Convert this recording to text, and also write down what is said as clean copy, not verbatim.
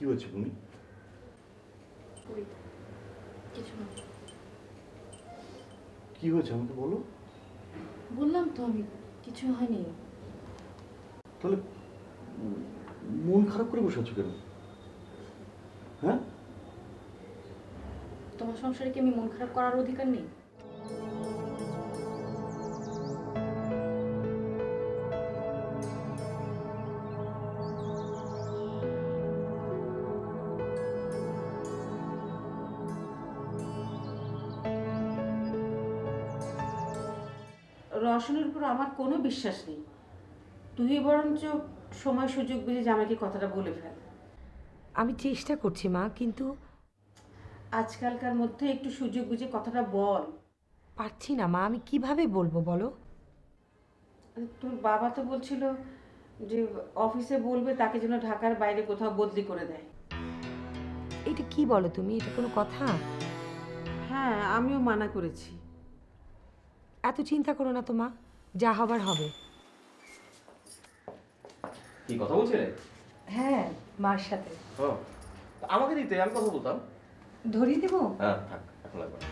হয়েছে তুমি? কি হয়েছে আমাকে বলো। বললাম তো আমি, কিছু হয়নি। তাহলে মন খারাপ করে বসে আছো কেন? হ্যাঁ, তোমার সংসারে কি আমি মন খারাপ করার অধিকার নেই? রওশনের উপর আমার কোনো বিশ্বাস নেই। তুই বরঞ্চ সময় সুযোগ বুঝে জামাইকে কথাটা বলে ফেল। আমি চেষ্টা করছি মা, কিন্তু আজকালকার মধ্যে একটু সুযোগ বুঝে কথাটা বল। পারছি না মা, আমি কিভাবে বলবো বলো? তোর বাবা তো বলছিল যে অফিসে বলবে তাকে যেন ঢাকার বাইরে কোথাও বদলি করে দেয়। এটা কি বলো তুমি? এটা কোনো কথা? হ্যাঁ, আমিও মানা করেছি। এত চিন্তা করো না তো মা, যা হবার হবে। কি কথা বলছিলে? হ্যাঁ, মার সাথে। আমাকে দিতে, আমি কথা বলতাম। ধরিয়ে দেবো? হ্যাঁ থাক, এখন লাগবে না।